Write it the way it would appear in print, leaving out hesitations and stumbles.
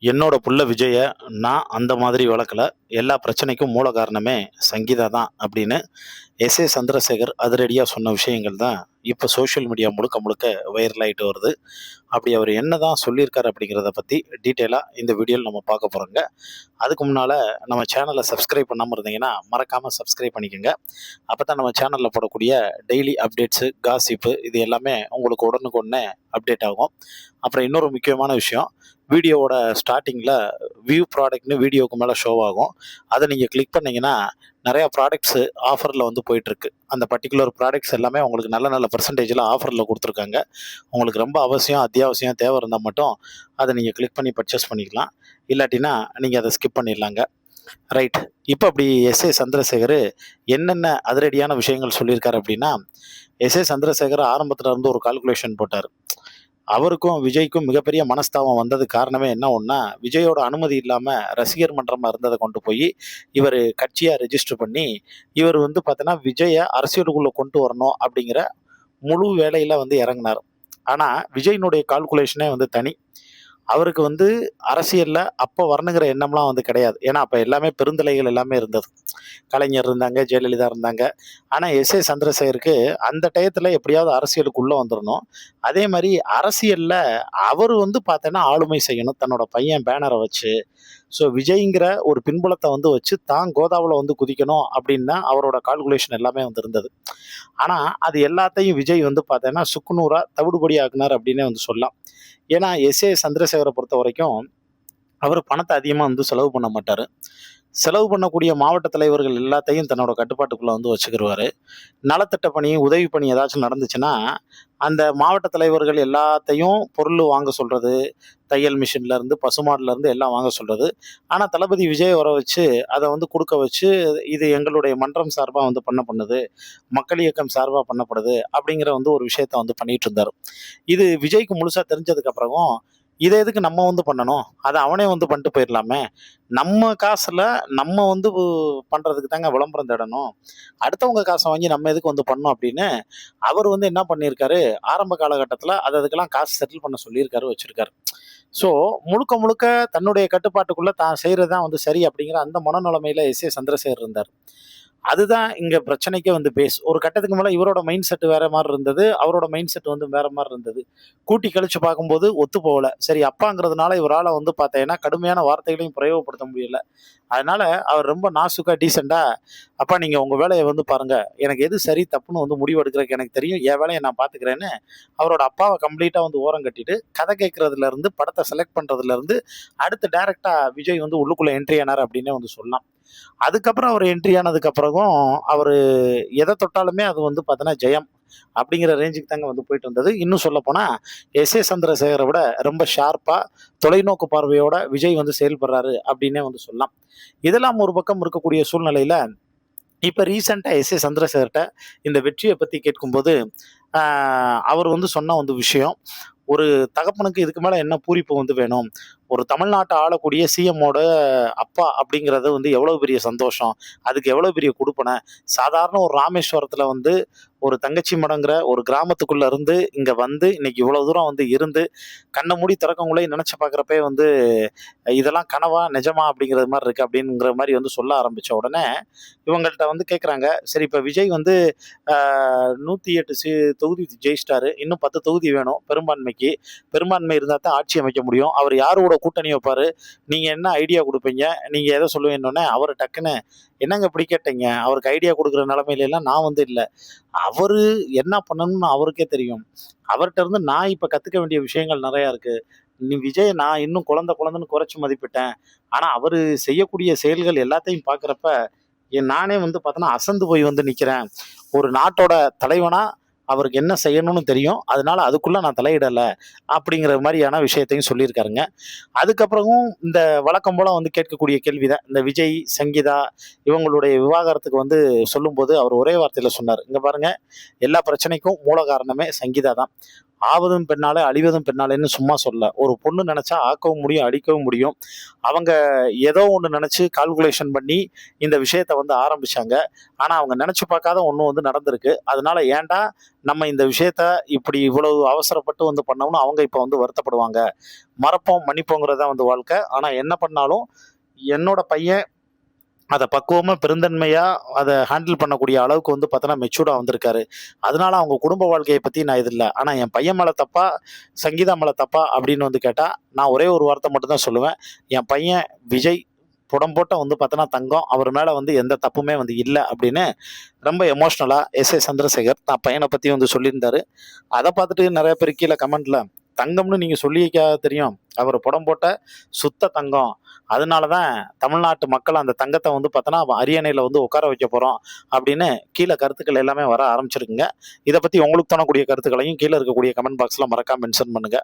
என்னோட புள்ள விஜய நான் அந்த மாதிரி வளர்க்கல. எல்லா பிரச்சனைக்கும் மூல காரணமே சங்கீதா தான் அப்படின்னு எஸ்.ஏ. சந்திரசேகர் அதிரடியா சொன்ன விஷயங்கள் தான் இப்ப சோஷியல் மீடியா முழுக்க முழுக்க வைரல் ஆயிட்டு வருது. அப்படி அவர் என்னதான் சொல்லியிருக்காரு அப்படிங்கிறத பத்தி டீட்டெயிலா இந்த வீடியோல நம்ம பார்க்க போறோங்க. அதுக்கு முன்னால நம்ம சேனலை சப்ஸ்கிரைப் பண்ணாம இருந்தீங்கன்னா மறக்காம சப்ஸ்கிரைப் பண்ணிக்கோங்க. அப்பதான் நம்ம சேனல்ல போடக்கூடிய டெய்லி அப்டேட்ஸு, காசிப்பு இது எல்லாமே உங்களுக்கு உடனுக்குடனே அப்டேட் ஆகும். அப்புறம் இன்னொரு முக்கியமான விஷயம், வீடியோவோட ஸ்டார்டிங்கில் வியூ ப்ராடக்ட்னு வீடியோவுக்கு மேலே ஷோ ஆகும். அதை நீங்கள் கிளிக் பண்ணீங்கன்னா நிறையா ப்ராடக்ட்ஸு ஆஃபரில் வந்து போயிட்டுருக்கு. அந்த பர்டிகுலர் ப்ராடக்ட்ஸ் எல்லாமே உங்களுக்கு நல்ல நல்ல பெர்சன்டேஜில் ஆஃபரில் கொடுத்துருக்காங்க. உங்களுக்கு ரொம்ப அவசியம், அத்தியாவசியம் தேவை இருந்தால் மட்டும் அதை நீங்கள் கிளிக் பண்ணி பர்ச்சேஸ் பண்ணிக்கலாம். இல்லாட்டினா நீங்கள் அதை ஸ்கிப் பண்ணிடலாங்க. ரைட். இப்போ அப்படி எஸ்.ஏ. சந்திரசேகர் என்னென்ன அதிரடியான விஷயங்கள் சொல்லியிருக்காரு அப்படின்னா, எஸ்.ஏ. சந்திரசேகர் ஆரம்பத்தில் இருந்து ஒரு கால்குலேஷன் போட்டார். அவருக்கும் விஜய்க்கும் மிகப்பெரிய மனஸ்தாபம் வந்தது காரணமே என்ன ஒன்றா, விஜயோட அனுமதி இல்லாமல் ரசிகர் மன்றமாக இருந்ததை கொண்டு போய் இவர் கட்சியாக ரெஜிஸ்டர் பண்ணி, இவர் வந்து பார்த்தோன்னா விஜயை அரசியலுக்குள்ளே கொண்டு வரணும் அப்படிங்கிற முழு வேலையில் வந்து இறங்கினார். ஆனால் விஜயினுடைய கால்குலேஷனே வந்து தனி. அவருக்கு வந்து அரசியல்ல அப்ப வரணுங்கிற எண்ணம்லாம் வந்து கிடையாது. ஏன்னா, அப்ப எல்லாமே பெருந்தலைகள் எல்லாமே இருந்தது. கலைஞர் இருந்தாங்க, ஜெயலலிதா இருந்தாங்க. ஆனா, எஸ்.ஏ. சந்திரசேகருக்கு அந்த டயத்துல எப்படியாவது அரசியலுக்கு உள்ள வந்துரணும். அதே மாரி அரசியல்ல அவரு வந்து பார்த்தேன்னா, ஆளுமை செய்யணும். தன்னோட பையன் பேனர வச்சு. ஸோ, விஜய்ங்கிற ஒரு பின்புலத்த வந்து வச்சு தான் கோதாவுல வந்து குதிக்கணும் அப்படின்னு தான் அவரோட கால்குலேஷன் எல்லாமே வந்து இருந்தது. ஆனா, அது எல்லாத்தையும் விஜய் வந்து பார்த்தேன்னா, சுக்குநூறா தவிடுபொடி ஆக்குனார் அப்படின்னே வந்து சொல்லலாம். ஏன்னா, எஸ்.ஏ. சந்திரசேகர பொறுத்தவரைக்கும், அவரு பணத்த அதிகமா வந்து செலவு பண்ண மாட்டாரு. செலவு பண்ணக்கூடிய மாவட்ட தலைவர்கள் எல்லாத்தையும் தன்னோட கட்டுப்பாட்டுக்குள்ள வந்து வச்சுக்கிருவாரு. நலத்திட்ட பணி, உதவி பணி ஏதாச்சும் நடந்துச்சுன்னா, அந்த மாவட்ட தலைவர்கள் எல்லாத்தையும் பொருள் வாங்க சொல்றது, தையல் மிஷின்லேருந்து, பசுமாடுலேருந்து எல்லாம் வாங்க சொல்றது. ஆனா, தளபதி விஜய் வர வச்சு, அத வந்து குடுக்க வச்சு, இது எங்களுடைய மன்றம் சார்பா வந்து பண்ணப்படுது, மக்கள் இயக்கம் சார்பா பண்ணப்படுது, அப்படிங்கிற வந்து ஒரு விஷயத்த வந்து பண்ணிட்டு இருந்தாரு. இது விஜய்க்கு முழுசா தெரிஞ்சதுக்கு அப்புறமும், இத எதுக்கு நம்ம வந்து பண்ணணும்? அத அவனே வந்து பண்ணிட்டு போயிரலாமே! நம்ம காசுல நம்ம வந்து பண்றதுக்கு தாங்க விளம்பரம் தேடணும். அடுத்தவங்க காச வாங்கி நம்ம எதுக்கு வந்து பண்ணணும் அப்படின்னு, அவர் வந்து என்ன பண்ணியிருக்காரு, ஆரம்ப காலகட்டத்தில அதுக்கெல்லாம் காசு செட்டில் பண்ண சொல்லியிருக்காரு, வச்சிருக்காரு. ஸோ, முழுக்க முழுக்க தன்னுடைய கட்டுப்பாட்டுக்குள்ள தான் செய்றது தான் வந்து சரி அப்படிங்கிற அந்த மனநிலைமையில எஸ்.ஏ. சந்திரசேகர் இருந்தார். அதுதான் இங்க பிரச்சனைக்கே வந்து பேஸ். ஒரு கட்டத்துக்கு மேல இவரோட மைண்ட் செட் வேற மாரி இருந்தது. அவரோட மைண்ட் செட் வந்து வேற மாரி இருந்தது. கூட்டி கழிச்சு பார்க்கும்போது ஒத்து போகல. சரி அப்பாங்கிறதுனால இவரால வந்து பார்த்தீங்கன்னா, கடுமையான வார்த்தைகளையும் பிரயோகப்படுத்த முடியல. அதனால அவர் ரொம்ப நாசூக்கா, டீசென்ட்டா, "அப்பா நீங்க உங்க வேலைய வந்து பாருங்க. எனக்கு எது சரி, தப்புன்னு வந்து முடிவு எடுக்கிறதுக்கு எனக்கு தெரியும். என் வேலைய நான் பார்த்துக்கிறேன்னு" அவரோட அப்பாவ கம்ப்ளீட்டா வந்து ஓரம் கட்டிட்டு, கதை கேட்கிறதுலருந்து, படத்த செலக்ட் பண்றதுலருந்து, அடுத்து டைரக்ட்டா விஜய் வந்து உள்ளுக்குள்ள என்ட்ரி ஆனாரு அப்டின்னே வந்து சொல்லலாம். அதுக்கப்புறம் அவர் என்ட்ரி ஆனதுக்கு பிறகும், அவரு எத தொட்டாலுமே அது வந்து பார்த்தோன்னா ஜெயம். அப்படிங்கிற ரேஞ்சுக்கு தாங்க வந்து போயிட்டு இருந்தது. இன்னும் சொல்லப்போனா, எஸ்.ஏ. சந்திரசேகர விட ரொம்ப ஷார்ப்பா, தொலைநோக்கு பார்வையோட விஜய் வந்து செயல்படுறாரு அப்படின்னே வந்து சொல்லலாம். இதெல்லாம் ஒரு பக்கம் இருக்கக்கூடிய சூழ்நிலையில, இப்ப ரீசென்ட்டா எஸ்.ஏ. சந்திரசேகர்ட்ட இந்த வெற்றிய பத்தி கேட்கும்போது, ஆ அவர் வந்து சொன்ன வந்து விஷயம், ஒரு தகப்பனுக்கு இதுக்கு மேல என்ன பூரிப்பு வந்து வேணும்? ஒரு தமிழ்நாட்ட ஆளக்கூடிய சிஎம்மோட அப்பா அப்படிங்கிறது வந்து எவ்வளவு பெரிய சந்தோஷம். அதுக்கு எவ்வளவு பெரிய குடுப்பன. சாதாரண ஒரு ராமேஸ்வரத்துல வந்து ஒரு தங்கச்சி மடங்கிற ஒரு கிராமத்துக்குள்ள இருந்து இங்க வந்து இன்னைக்கு இவ்வளவு தூரம் வந்து இருந்து கண்ண மூடி திறக்கங்குள்ளே நினைச்சு பார்க்குறப்பயே வந்து இதெல்லாம் கனவா நிஜமா அப்படிங்கிறது மாதிரி இருக்கு அப்படிங்கிற மாதிரி வந்து சொல்ல ஆரம்பிச்ச உடனே இவங்கள்ட்ட வந்து கேட்குறாங்க. சரி இப்ப விஜய் வந்து 108 தொகுதி ஜெயிச்சிட்டாரு. இன்னும் 10 தொகுதி வேணும் பெரும்பான்மைக்கு. பெரும்பான்மை இருந்தா தான் ஆட்சி அமைக்க முடியும். அவர் யார் கூட கூட்டணி வைப்பாரு? நீங்க என்ன ஐடியா குடுப்பீங்க? நீங்க எத சொல்லுவீங்கன்னோனே, அவரு டக்குன்னு என்னங்க இப்படி கேட்டீங்க? அவருக்கு ஐடியா குடுக்குற நிலைமையிலலாம் நான் வந்து இல்ல. அவரு என்ன பண்ணணும்னு அவருக்கே தெரியும். அவர்ட்ட இருந்து நான் இப்ப கத்துக்க வேண்டிய விஷயங்கள் நெறையா இருக்கு. விஜய நான் இன்னும் குழந்தன்னு குறைச்சு மதிப்பிட்டேன். ஆனா, அவரு செய்யக்கூடிய செயல்கள் எல்லாத்தையும் பார்க்குறப்ப, நானே வந்து பார்த்தோன்னா, அசந்து போய் வந்து நிக்கிறேன். ஒரு நாட்டோட தலைவனா அவருக்கு என்ன செய்யணும்னு தெரியும். அதனால அதுக்குள்ள நான் தலையிடல. அப்படிங்கிற மாரியான விஷயத்தையும் சொல்லியிருக்காருங்க. அதுக்கப்புறமும் இந்த வழக்கம் போல வந்து கேட்கக்கூடிய கேள்வி தான். இந்த விஜய், சங்கீதா இவங்களுடைய விவாகரத்துக்கு வந்து சொல்லும்போது அவர் ஒரே வார்த்தையில சொன்னாரு. "இங்க பாருங்க, எல்லா பிரச்சனைக்கும் மூல காரணமே சங்கீதா தான். ஆவதும் பெண்ணாலே அழிவதும் பெண்ணாலேன்னு சும்மா சொல்ல. ஒரு பொண்ணு நினைச்சா ஆக்கவும் முடியும், அழிக்கவும் முடியும். அவங்க ஏதோ ஒண்ணு நினைச்சு கால்குலேஷன் பண்ணி இந்த விஷயத்த வந்து ஆரம்பிச்சாங்க. ஆனா அவங்க நினைச்சு பார்க்காத ஒண்ணு வந்து நடந்திருக்கு. அதனால ஏன்டா நம்ம இந்த விஷயத்த இப்படி இவ்வளவு அவசரப்பட்டு வந்து பண்ணோம்னு அவங்க இப்ப வந்து வருத்தப்படுவாங்க. மறப்போம், மன்னிப்போங்கிறது தான் வந்து வாழ்க்கை. ஆனா என்ன பண்ணாலும் என்னோட பையன் அத பக்குவமா, பெருந்தன்மையா அத ஹேண்டில் பண்ணக்கூடிய அளவுக்கு வந்து பார்த்தோன்னா, மெச்சூர்டா வந்திருக்காரு. அதனால அவங்க குடும்ப வாழ்க்கைய பத்தி நான் இது இல்ல. ஆனா என் பையன் மேல தப்பா, சங்கீதா மேல தப்பா அப்படின்னு வந்து கேட்டா, நான் ஒரே ஒரு வார்த்தை மட்டும் தான் சொல்லுவேன். என் பையன் விஜய் புடம் போட்ட வந்து பார்த்தோன்னா தங்கம். அவர் மேல வந்து எந்த தப்புமே வந்து இல்ல அப்படின்னு ரொம்ப எமோஷனலா எஸ்.ஏ. சந்திரசேகர் தான் பையன பத்தி வந்து சொல்லியிருந்தாரு. அத பார்த்துட்டு நெறைய பேர் கீழ கமெண்ட்ல, தங்கம்னு நீங்க சொல்லியிருக்கா தெரியும். அவர் புடம் போட்ட சுத்த தங்கம். அதனால தான் தமிழ்நாட்டு மக்கள் அந்த தங்கத்த வந்து பார்த்தோன்னா, அரியணையில வந்து உட்கார வைக்க போறோம் அப்படின்னு கீழ கருத்துக்கள் எல்லாமே வர ஆரம்பிச்சிருக்குங்க. இத பத்தி உங்களுக்கு தோணக்கூடிய கருத்துக்களையும் கீழ இருக்கக்கூடிய கமெண்ட் பாக்ஸ்ல மறக்காம மென்ஷன் பண்ணுங்க.